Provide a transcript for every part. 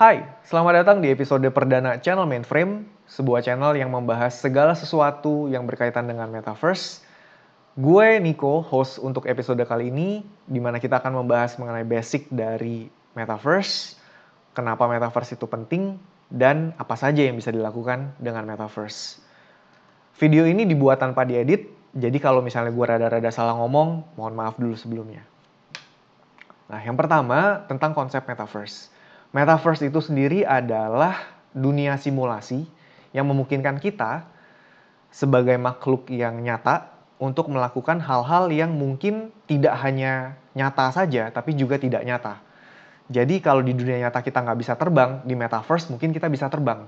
Hai, selamat datang di episode perdana channel Mainframe, sebuah channel yang membahas segala sesuatu yang berkaitan dengan Metaverse. Gue Nico, host untuk episode kali ini, di mana kita akan membahas mengenai basic dari Metaverse, kenapa Metaverse itu penting, dan apa saja yang bisa dilakukan dengan Metaverse. Video ini dibuat tanpa diedit, jadi kalau misalnya gue rada-rada salah ngomong, mohon maaf dulu sebelumnya. Nah, yang pertama tentang konsep Metaverse. Metaverse itu sendiri adalah dunia simulasi yang memungkinkan kita sebagai makhluk yang nyata untuk melakukan hal-hal yang mungkin tidak hanya nyata saja, tapi juga tidak nyata. Jadi kalau di dunia nyata kita nggak bisa terbang, di Metaverse mungkin kita bisa terbang.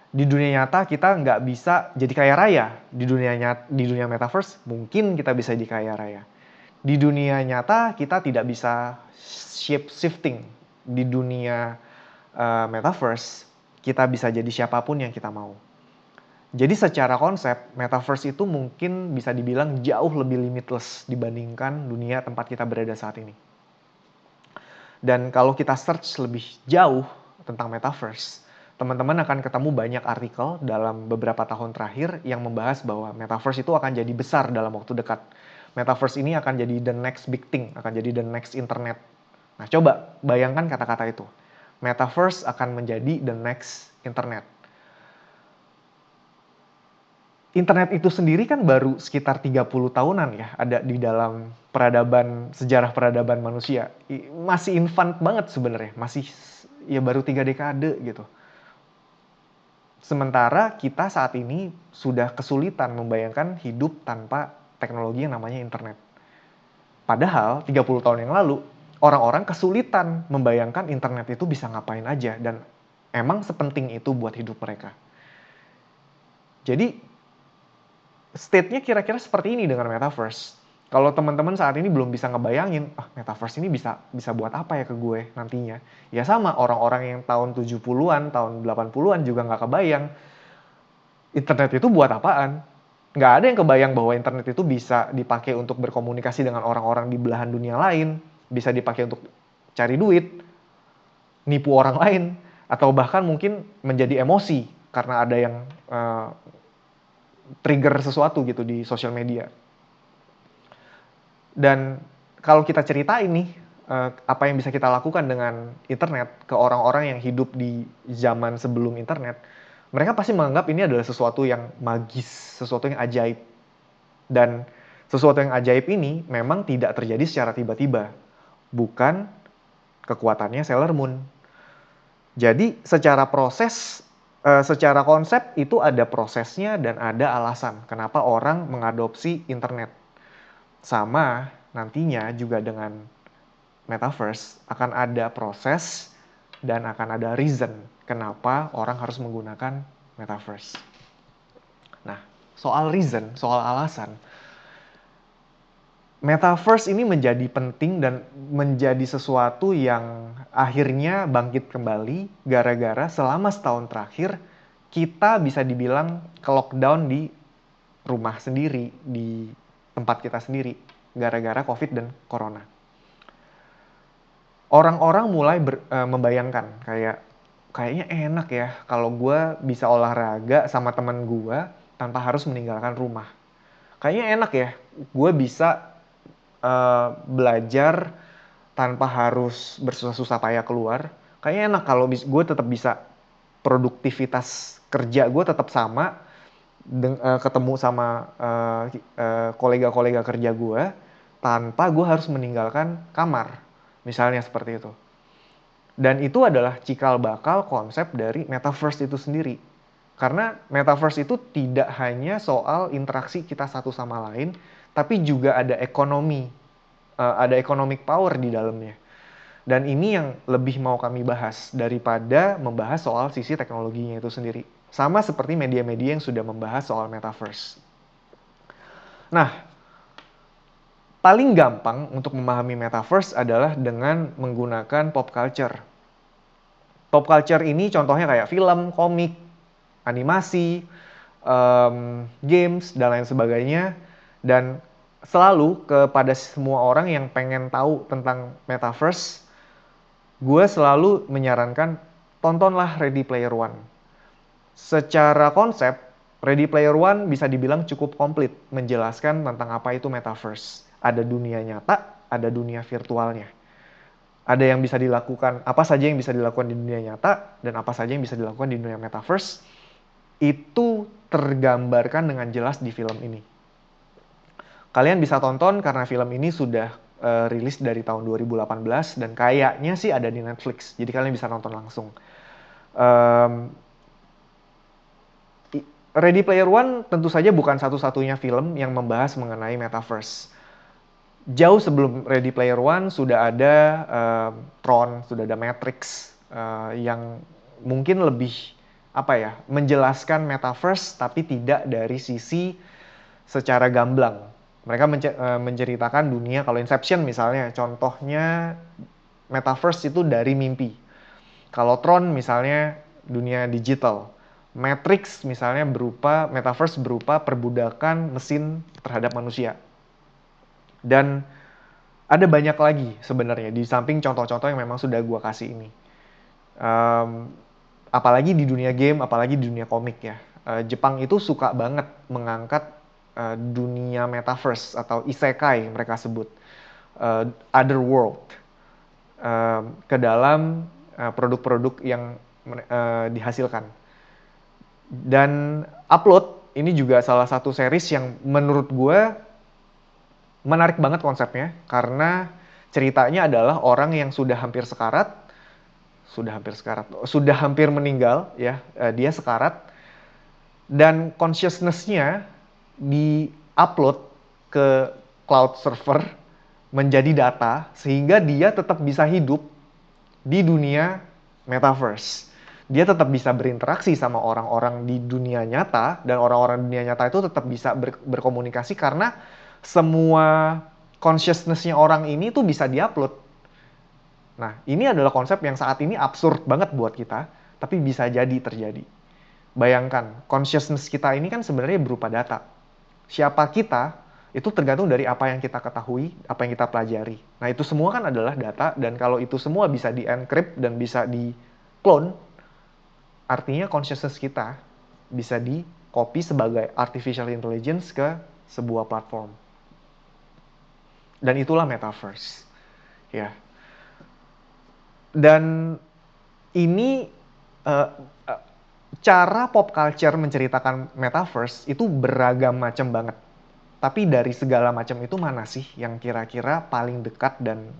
Di dunia nyata kita nggak bisa jadi kaya raya. Di dunia Metaverse mungkin kita bisa jadi kaya raya. Di dunia nyata kita tidak bisa shape shifting. Di dunia Metaverse kita bisa jadi siapapun yang kita mau. Jadi secara konsep Metaverse itu mungkin bisa dibilang jauh lebih limitless dibandingkan dunia tempat kita berada saat ini. Dan kalau kita search lebih jauh tentang Metaverse, teman-teman akan ketemu banyak artikel dalam beberapa tahun terakhir yang membahas bahwa Metaverse itu akan jadi besar dalam waktu dekat. Metaverse ini akan jadi the next big thing, akan jadi the next internet. Nah, coba bayangkan kata-kata itu. Metaverse akan menjadi the next internet. Internet itu sendiri kan baru sekitar 30 tahunan ya, ada di dalam sejarah peradaban manusia. Masih infant banget sebenarnya, masih ya baru 3 dekade gitu. Sementara kita saat ini sudah kesulitan membayangkan hidup tanpa teknologi yang namanya internet. Padahal 30 tahun yang lalu, orang-orang kesulitan membayangkan internet itu bisa ngapain aja dan emang sepenting itu buat hidup mereka. Jadi state-nya kira-kira seperti ini dengan Metaverse. Kalau teman-teman saat ini belum bisa ngebayangin, Metaverse ini bisa buat apa ya ke gue nantinya. Ya sama, orang-orang yang tahun 70-an, tahun 80-an juga nggak kebayang. Internet itu buat apaan? Nggak ada yang kebayang bahwa internet itu bisa dipakai untuk berkomunikasi dengan orang-orang di belahan dunia lain, bisa dipakai untuk cari duit, nipu orang lain, atau bahkan mungkin menjadi emosi karena ada yang trigger sesuatu gitu di sosial media. Dan kalau kita cerita ini, apa yang bisa kita lakukan dengan internet ke orang-orang yang hidup di zaman sebelum internet, mereka pasti menganggap ini adalah sesuatu yang magis, sesuatu yang ajaib. Dan sesuatu yang ajaib ini memang tidak terjadi secara tiba-tiba. Bukan kekuatannya Sailor Moon. Jadi secara konsep itu ada prosesnya dan ada alasan kenapa orang mengadopsi internet. Sama nantinya juga dengan Metaverse akan ada proses dan akan ada reason kenapa orang harus menggunakan Metaverse. Nah, soal reason, soal alasan, Metaverse ini menjadi penting dan menjadi sesuatu yang akhirnya bangkit kembali gara-gara selama setahun terakhir kita bisa dibilang ke lockdown di rumah sendiri, di tempat kita sendiri, gara-gara COVID dan Corona. Orang-orang mulai membayangkan kayaknya enak ya kalau gue bisa olahraga sama teman gue tanpa harus meninggalkan rumah. Kayaknya enak ya, gue bisa belajar tanpa harus bersusah-susah payah keluar. Kayaknya enak kalau gue tetap bisa produktivitas kerja gue tetap sama, ketemu sama kolega-kolega kerja gue tanpa gue harus meninggalkan kamar, misalnya seperti itu. Dan itu adalah cikal bakal konsep dari Metaverse itu sendiri. Karena Metaverse itu tidak hanya soal interaksi kita satu sama lain, tapi juga ada ekonomi, ada economic power di dalamnya. Dan ini yang lebih mau kami bahas daripada membahas soal sisi teknologinya itu sendiri. Sama seperti media-media yang sudah membahas soal Metaverse. Nah, paling gampang untuk memahami Metaverse adalah dengan menggunakan pop culture. Pop culture ini contohnya kayak film, komik, animasi, games, dan lain sebagainya. Dan selalu kepada semua orang yang pengen tahu tentang Metaverse, gue selalu menyarankan tontonlah Ready Player One. Secara konsep, Ready Player One bisa dibilang cukup komplit menjelaskan tentang apa itu metaverse. Ada dunia nyata, ada dunia virtualnya. Ada yang bisa dilakukan, apa saja yang bisa dilakukan di dunia nyata, dan apa saja yang bisa dilakukan di dunia metaverse. Itu tergambarkan dengan jelas di film ini. Kalian bisa tonton karena film ini sudah rilis dari tahun 2018 dan kayaknya sih ada di Netflix. Jadi kalian bisa nonton langsung. Ready Player One tentu saja bukan satu-satunya film yang membahas mengenai metaverse. Jauh sebelum Ready Player One sudah ada Tron, sudah ada Matrix yang mungkin lebih menjelaskan metaverse tapi tidak dari sisi secara gamblang. Mereka menceritakan dunia, kalau Inception misalnya, contohnya metaverse itu dari mimpi. Kalau Tron misalnya dunia digital. Matrix misalnya metaverse berupa perbudakan mesin terhadap manusia. Dan ada banyak lagi sebenarnya di samping contoh-contoh yang memang sudah gua kasih ini. Apalagi di dunia game, apalagi di dunia komik ya. Jepang itu suka banget mengangkat dunia metaverse atau isekai mereka sebut, other world, ke dalam produk-produk yang dihasilkan. Dan Upload ini juga salah satu series yang menurut gue menarik banget konsepnya, karena ceritanya adalah orang yang sudah hampir meninggal ya, dia sekarat, dan consciousness-nya di-upload ke cloud server menjadi data sehingga dia tetap bisa hidup di dunia metaverse. Dia tetap bisa berinteraksi sama orang-orang di dunia nyata dan orang-orang di dunia nyata itu tetap bisa berkomunikasi karena semua consciousness-nya orang ini tuh bisa di-upload. Nah, ini adalah konsep yang saat ini absurd banget buat kita, tapi bisa jadi terjadi. Bayangkan, consciousness kita ini kan sebenarnya berupa data. Siapa kita, itu tergantung dari apa yang kita ketahui, apa yang kita pelajari. Nah, itu semua kan adalah data, dan kalau itu semua bisa di-encrypt dan bisa di-clone, artinya consciousness kita bisa di-copy sebagai artificial intelligence ke sebuah platform. Dan itulah metaverse. Ya. Dan ini cara pop culture menceritakan metaverse itu beragam macam banget. Tapi dari segala macam itu mana sih yang kira-kira paling dekat, dan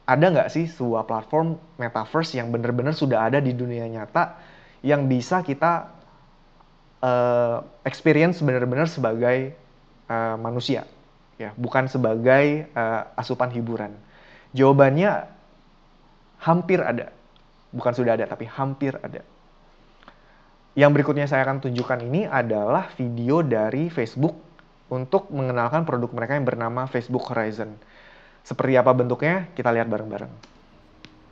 ada nggak sih sebuah platform metaverse yang benar-benar sudah ada di dunia nyata yang bisa kita experience benar-benar sebagai manusia, ya, bukan sebagai asupan hiburan. Jawabannya hampir ada, bukan sudah ada tapi hampir ada. Yang berikutnya saya akan tunjukkan ini adalah video dari Facebook untuk mengenalkan produk mereka yang bernama Facebook Horizon. Seperti apa bentuknya, kita lihat bareng-bareng.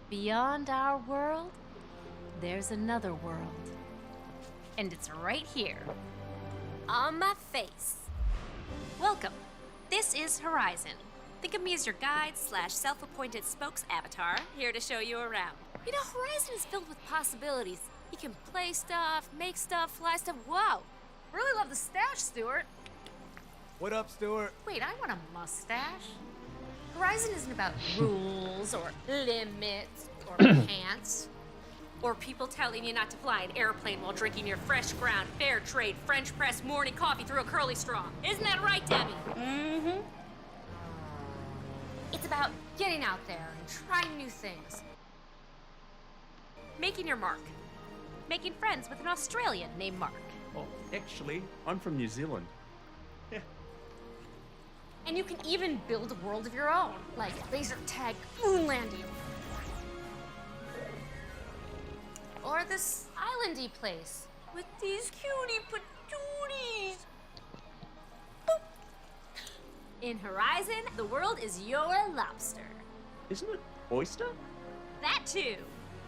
Beyond our world, there's another world. And it's right here, on my face. Welcome. This is Horizon. Think of me as your guide / self-appointed spokes avatar, here to show you around. You know, Horizon is filled with possibilities. You can play stuff, make stuff, fly stuff. Wow. Really love the stash, Stuart. What up, Stuart? Wait, I want a mustache. Horizon isn't about rules or limits or pants. Or people telling you not to fly an airplane while drinking your fresh ground, fair trade, French press morning coffee through a curly straw. Isn't that right, Debbie? Mm-hmm. It's about getting out there and trying new things. Making your mark. Making friends with an Australian named Mark. Oh, actually, I'm from New Zealand. And you can even build a world of your own, like laser tag moon landing. Or this islandy place with these cutie patooties. Boop. In Horizon, the world is your lobster. Isn't it oyster? That too.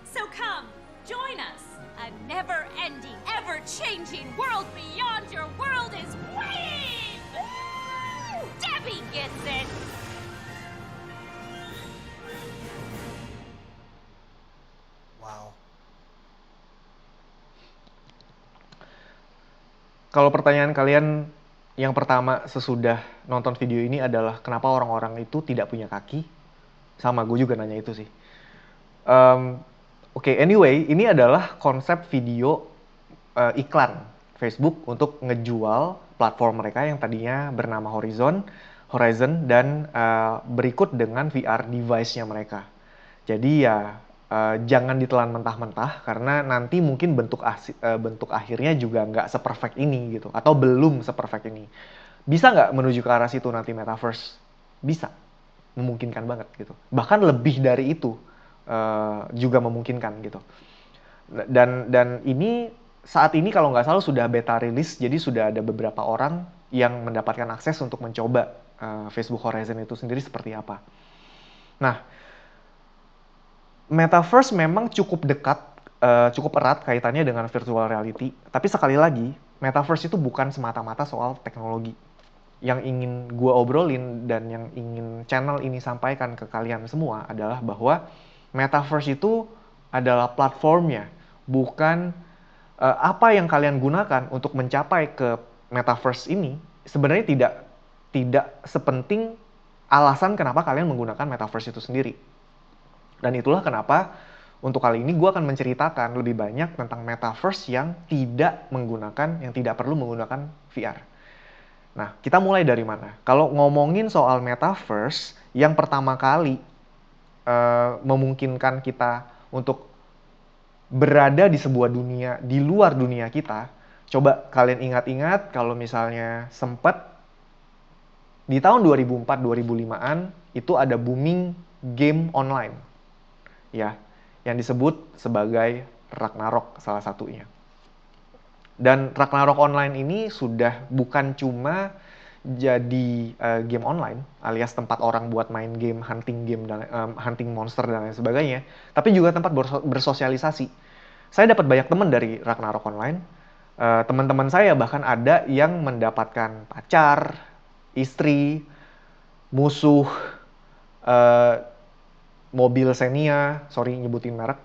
So come, join us. A never-ending, ever-changing world beyond your world is waiting! Debbie gets it! Wow. kalau pertanyaan kalian yang pertama sesudah nonton video ini adalah kenapa orang-orang itu tidak punya kaki, sama gue juga nanya itu sih. Oke, anyway, ini adalah konsep video iklan Facebook untuk ngejual platform mereka yang tadinya bernama Horizon dan berikut dengan VR device-nya mereka. Jadi ya jangan ditelan mentah-mentah karena nanti mungkin bentuk akhirnya juga nggak seperfect ini gitu, atau belum seperfect ini. Bisa nggak menuju ke arah situ nanti metaverse? Bisa, memungkinkan banget gitu. Bahkan lebih dari itu juga memungkinkan gitu. Dan ini saat ini kalau nggak salah sudah beta rilis, jadi sudah ada beberapa orang yang mendapatkan akses untuk mencoba Facebook Horizon itu sendiri seperti apa. Nah, metaverse memang cukup dekat, cukup erat kaitannya dengan virtual reality. Tapi sekali lagi, metaverse itu bukan semata-mata soal teknologi. Yang ingin gue obrolin dan yang ingin channel ini sampaikan ke kalian semua adalah bahwa metaverse itu adalah platformnya, bukan apa yang kalian gunakan untuk mencapai ke metaverse ini sebenarnya tidak sepenting alasan kenapa kalian menggunakan metaverse itu sendiri. Dan itulah kenapa untuk kali ini gue akan menceritakan lebih banyak tentang metaverse yang tidak perlu menggunakan VR. Nah, kita mulai dari mana? Kalau ngomongin soal metaverse, yang pertama kali memungkinkan kita untuk berada di sebuah dunia, di luar dunia kita, coba kalian ingat-ingat kalau misalnya sempat di tahun 2004-2005-an itu ada booming game online, ya, yang disebut sebagai Ragnarok salah satunya. Dan Ragnarok online ini sudah bukan cuma jadi game online alias tempat orang buat main game, hunting monster dan lain sebagainya, tapi juga tempat bersosialisasi. Saya dapat banyak teman dari Ragnarok online. Teman-teman saya bahkan ada yang mendapatkan pacar, istri, musuh, mobil Xenia, sorry nyebutin merek.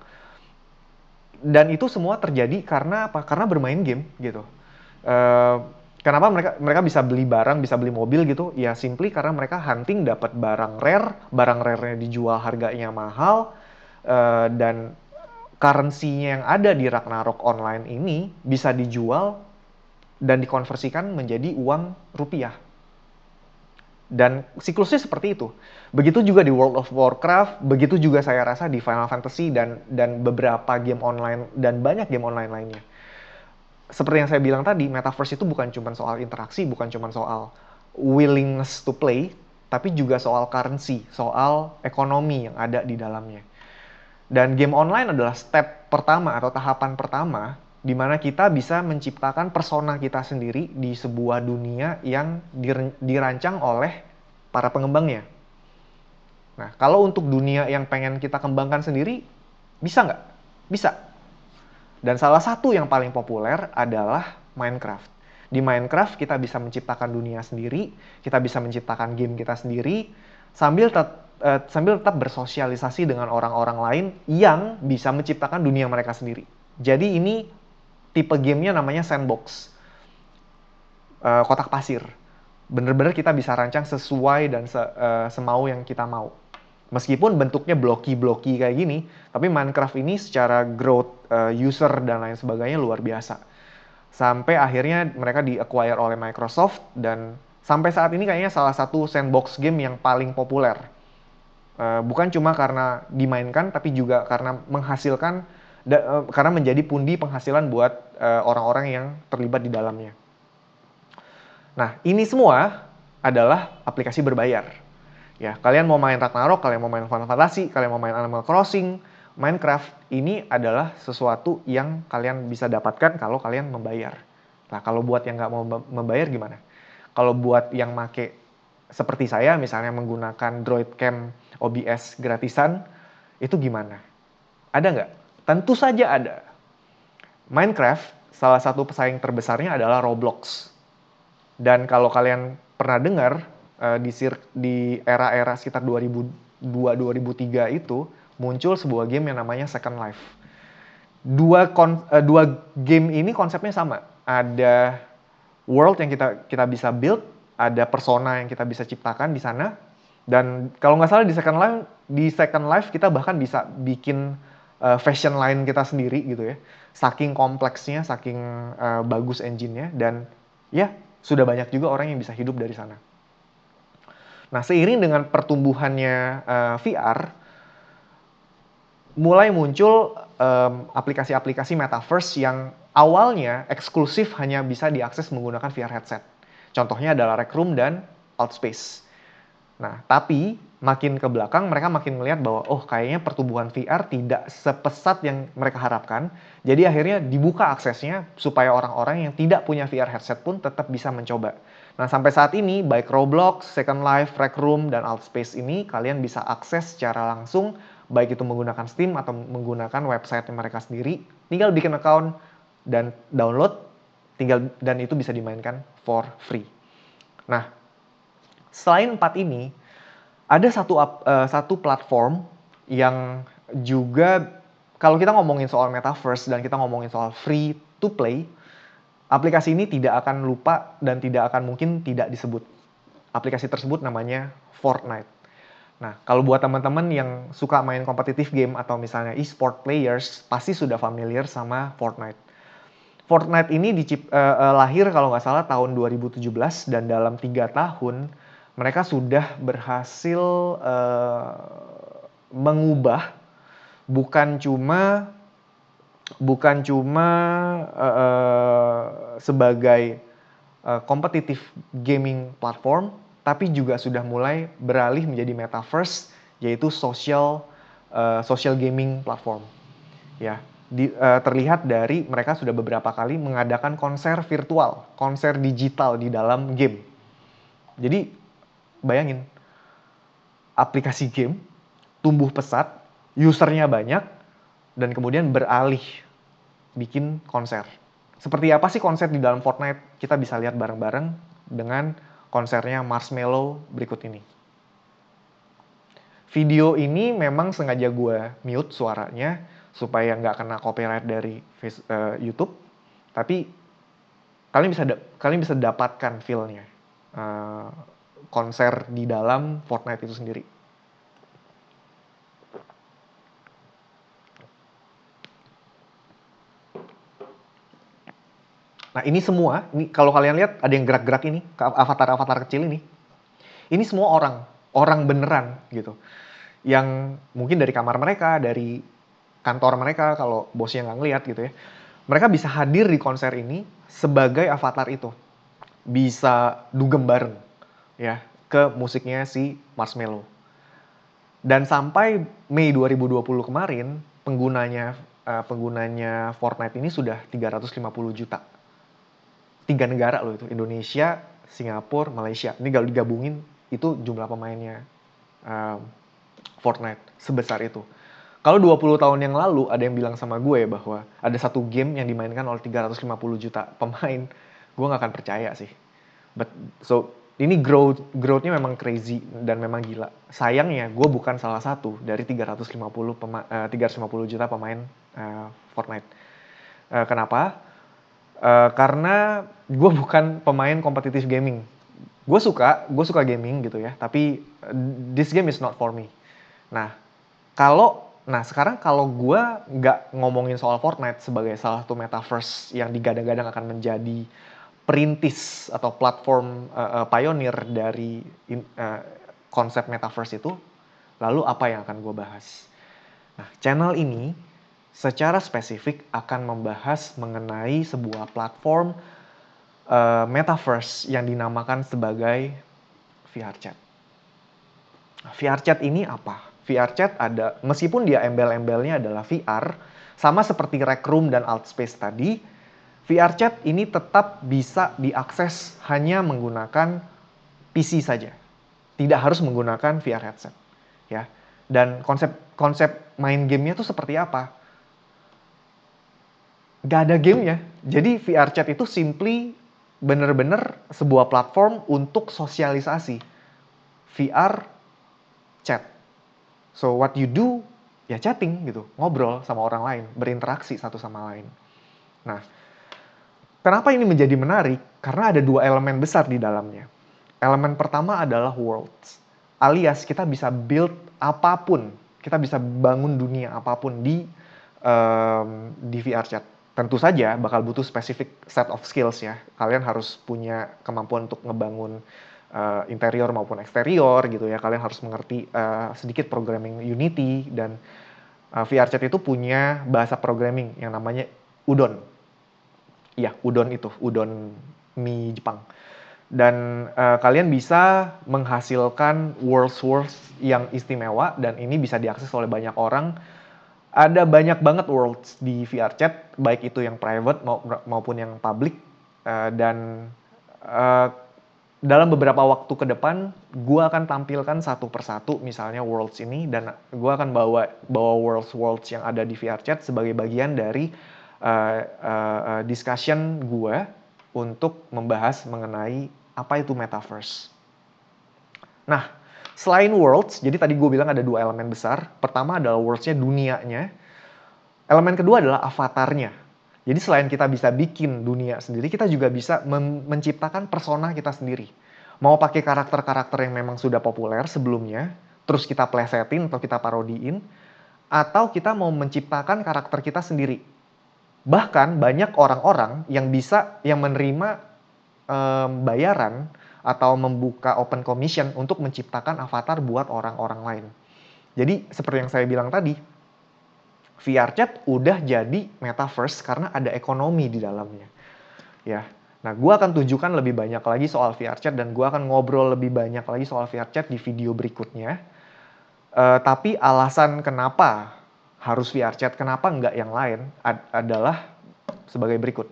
Dan itu semua terjadi karena apa? Karena bermain game gitu. Kenapa mereka bisa beli barang, bisa beli mobil gitu? Ya simply karena mereka hunting dapat barang rare-nya dijual harganya mahal, dan currency-nya yang ada di Ragnarok online ini bisa dijual dan dikonversikan menjadi uang rupiah. Dan siklusnya seperti itu. Begitu juga di World of Warcraft, begitu juga saya rasa di Final Fantasy dan beberapa game online dan banyak game online lainnya. Seperti yang saya bilang tadi, metaverse itu bukan cuma soal interaksi, bukan cuma soal willingness to play, tapi juga soal currency, soal ekonomi yang ada di dalamnya. Dan game online adalah step pertama atau tahapan pertama di mana kita bisa menciptakan persona kita sendiri di sebuah dunia yang dirancang oleh para pengembangnya. Nah, kalau untuk dunia yang pengen kita kembangkan sendiri, bisa nggak? Bisa. Dan salah satu yang paling populer adalah Minecraft. Di Minecraft kita bisa menciptakan dunia sendiri, kita bisa menciptakan game kita sendiri, sambil tetap bersosialisasi dengan orang-orang lain yang bisa menciptakan dunia mereka sendiri. Jadi ini tipe gamenya namanya sandbox, kotak pasir. Bener-bener kita bisa rancang sesuai dan semau yang kita mau. Meskipun bentuknya blocky kayak gini, tapi Minecraft ini secara growth user dan lain sebagainya luar biasa. Sampai akhirnya mereka di-acquire oleh Microsoft dan sampai saat ini kayaknya salah satu sandbox game yang paling populer. Bukan cuma karena dimainkan, tapi juga karena karena menjadi pundi penghasilan buat orang-orang yang terlibat di dalamnya. Nah, ini semua adalah aplikasi berbayar. Ya, kalian mau main Ragnarok, kalian mau main Final Fantasy, kalian mau main Animal Crossing, Minecraft, ini adalah sesuatu yang kalian bisa dapatkan kalau kalian membayar. Nah, kalau buat yang nggak mau membayar gimana? Kalau buat yang make seperti saya, misalnya menggunakan Droid Cam OBS gratisan, itu gimana? Ada nggak? Tentu saja ada. Minecraft, salah satu pesaing terbesarnya adalah Roblox. Dan kalau kalian pernah dengar, di era-era sekitar 2002-2003 itu, muncul sebuah game yang namanya Second Life. Dua game ini konsepnya sama. Ada world yang kita bisa build, ada persona yang kita bisa ciptakan di sana. Dan kalau nggak salah di Second Life kita bahkan bisa bikin fashion line kita sendiri gitu ya. Saking kompleksnya, saking bagus engine-nya, dan ya sudah banyak juga orang yang bisa hidup dari sana. Nah, seiring dengan pertumbuhannya VR, mulai muncul aplikasi-aplikasi metaverse yang awalnya eksklusif hanya bisa diakses menggunakan VR headset. Contohnya adalah Rec Room dan Outspace. Nah, tapi makin ke belakang mereka makin melihat bahwa kayaknya pertumbuhan VR tidak sepesat yang mereka harapkan. Jadi akhirnya dibuka aksesnya supaya orang-orang yang tidak punya VR headset pun tetap bisa mencoba. Nah, sampai saat ini baik Roblox, Second Life, Rec Room, dan Outspace ini kalian bisa akses secara langsung, baik itu menggunakan Steam atau menggunakan website mereka sendiri. Tinggal bikin account dan download, dan itu bisa dimainkan for free. Nah, selain 4 ini, ada satu platform yang juga, kalau kita ngomongin soal metaverse dan kita ngomongin soal free to play, aplikasi ini tidak akan lupa dan tidak akan mungkin tidak disebut. Aplikasi tersebut namanya Fortnite. Nah, kalau buat teman-teman yang suka main kompetitif game atau misalnya e-sport players, pasti sudah familiar sama Fortnite. Fortnite ini lahir kalau nggak salah tahun 2017, dan dalam 3 tahun mereka sudah berhasil mengubah bukan cuma sebagai kompetitif gaming platform, tapi juga sudah mulai beralih menjadi metaverse, yaitu social gaming platform. Ya, terlihat dari mereka sudah beberapa kali mengadakan konser virtual, konser digital di dalam game. Jadi bayangin, aplikasi game tumbuh pesat, usernya banyak, dan kemudian beralih bikin konser. Seperti apa sih konser di dalam Fortnite? Kita bisa lihat bareng-bareng dengan konsernya Marshmello berikut ini. Video ini memang sengaja gue mute suaranya supaya nggak kena copyright dari YouTube. Tapi kalian bisa dapatkan feel-nya konser di dalam Fortnite itu sendiri. Nah, ini semua, ini kalau kalian lihat ada yang gerak-gerak ini, avatar-avatar kecil ini. Ini semua orang beneran gitu. Yang mungkin dari kamar mereka, dari kantor mereka kalau bosnya nggak ngeliat gitu ya. Mereka bisa hadir di konser ini sebagai avatar itu. Bisa dugem bareng ya ke musiknya si Marshmello. Dan sampai Mei 2020 kemarin, penggunanya Fortnite ini sudah 350 juta. 3 negara loh itu, Indonesia, Singapura, Malaysia. Ini kalau digabungin itu jumlah pemainnya Fortnite sebesar itu. Kalau 20 tahun yang lalu ada yang bilang sama gue bahwa ada satu game yang dimainkan oleh 350 juta pemain, gue nggak akan percaya sih. So ini growth-nya memang crazy dan memang gila. Sayangnya gue bukan salah satu dari 350 juta pemain Fortnite. Kenapa? Karena gue bukan pemain kompetitif gaming. Gue suka gaming gitu ya, tapi this game is not for me. Nah, sekarang kalau gue nggak ngomongin soal Fortnite sebagai salah satu metaverse yang digadang-gadang akan menjadi perintis atau platform pioneer dari konsep metaverse itu, lalu apa yang akan gue bahas? Nah, channel ini secara spesifik akan membahas mengenai sebuah platform metaverse yang dinamakan sebagai VR Chat. Nah, VR Chat ini apa? VR Chat meskipun dia embel-embelnya adalah VR, sama seperti Rec Room dan Outspace tadi, VR Chat ini tetap bisa diakses hanya menggunakan PC saja. Tidak harus menggunakan VR headset. Ya. Dan konsep main gamenya tuh seperti apa? Gak ada gamenya. Jadi VR Chat itu simply bener-bener sebuah platform untuk sosialisasi. VR Chat. So what you do, ya chatting gitu. Ngobrol sama orang lain, berinteraksi satu sama lain. Nah, Kenapa ini menjadi menarik? Karena ada dua elemen besar di dalamnya. Elemen pertama adalah worlds, alias kita bisa build apapun, kita bisa bangun dunia apapun di VRChat. Tentu saja bakal butuh specific set of skills ya. Kalian harus punya kemampuan untuk ngebangun interior maupun eksterior gitu ya. Kalian harus mengerti sedikit programming Unity, dan VRChat itu punya bahasa programming yang namanya Udon. Iya, udon mie Jepang. Dan kalian bisa menghasilkan worlds yang istimewa, dan ini bisa diakses oleh banyak orang. Ada banyak banget worlds di VRChat, baik itu yang private maupun yang public. Dan dalam beberapa waktu ke depan, gue akan tampilkan satu persatu misalnya worlds ini, dan gue akan bawa worlds yang ada di VRChat sebagai bagian dari discussion gue untuk membahas mengenai apa itu metaverse. Nah, selain worlds, jadi tadi gue bilang ada dua elemen besar. Pertama adalah worlds-nya, dunianya. Elemen kedua adalah avatarnya. Jadi selain kita bisa bikin dunia sendiri, kita juga bisa menciptakan persona kita sendiri. Mau pakai karakter-karakter yang memang sudah populer sebelumnya, terus kita plesetin atau kita parodiin, atau kita mau menciptakan karakter kita sendiri. Bahkan banyak orang-orang yang menerima bayaran atau membuka open commission untuk menciptakan avatar buat orang-orang lain. Jadi seperti yang saya bilang tadi, VRChat udah jadi metaverse karena ada ekonomi di dalamnya. Ya. Nah, gue akan tunjukkan lebih banyak lagi soal VRChat, dan gue akan ngobrol lebih banyak lagi soal VRChat di video berikutnya. Tapi alasan kenapa harus VRChat, kenapa nggak yang lain, adalah sebagai berikut.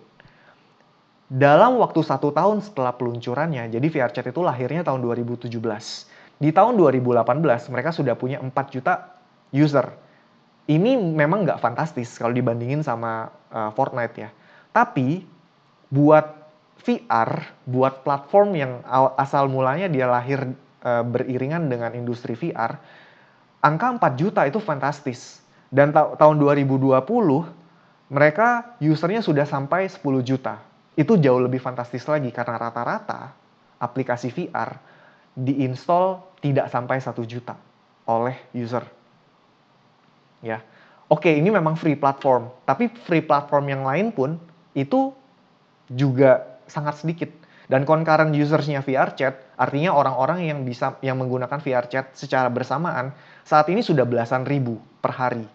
Dalam waktu 1 tahun setelah peluncurannya, jadi VRChat itu lahirnya tahun 2017. Di tahun 2018, mereka sudah punya 4 juta user. Ini memang nggak fantastis kalau dibandingin sama Fortnite ya. Tapi, buat VR, buat platform yang asal mulanya dia lahir beriringan dengan industri VR, angka 4 juta itu fantastis. Dan tahun 2020, mereka usernya sudah sampai 10 juta. Itu jauh lebih fantastis lagi, karena rata-rata aplikasi VR diinstal tidak sampai 1 juta oleh user. Ya. Oke, ini memang free platform, tapi free platform yang lain pun itu juga sangat sedikit. Dan concurrent usersnya VRChat, artinya orang-orang yang menggunakan VRChat secara bersamaan, saat ini sudah belasan ribu per hari.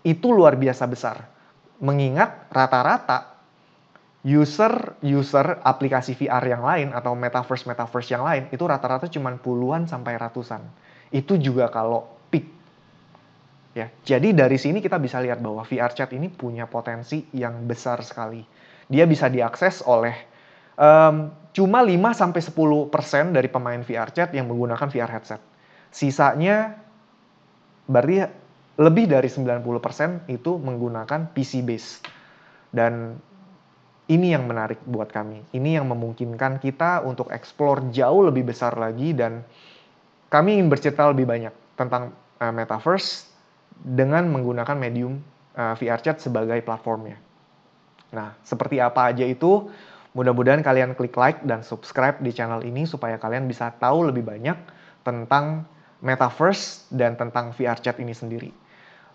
Itu luar biasa besar. Mengingat rata-rata user aplikasi VR yang lain atau metaverse yang lain itu rata-rata cuma puluhan sampai ratusan. Itu juga kalau peak. Ya, jadi dari sini kita bisa lihat bahwa VRChat ini punya potensi yang besar sekali. Dia bisa diakses oleh cuma 5-10% dari pemain VRChat yang menggunakan VR headset. Sisanya berarti lebih dari 90% itu menggunakan PC base. Dan ini yang menarik buat kami. Ini yang memungkinkan kita untuk explore jauh lebih besar lagi, dan kami ingin bercerita lebih banyak tentang metaverse dengan menggunakan medium VRChat sebagai platformnya. Nah, seperti apa aja itu, mudah-mudahan kalian klik like dan subscribe di channel ini supaya kalian bisa tahu lebih banyak tentang metaverse dan tentang VRChat ini sendiri.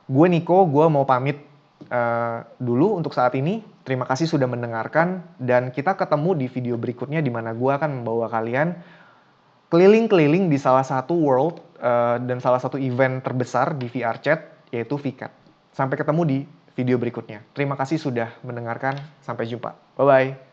Gue Niko, gue mau pamit dulu untuk saat ini. Terima kasih sudah mendengarkan, dan kita ketemu di video berikutnya di mana gue akan membawa kalian keliling-keliling di salah satu world dan salah satu event terbesar di VRChat, yaitu VCAT. Sampai ketemu di video berikutnya. Terima kasih sudah mendengarkan. Sampai jumpa. Bye-bye.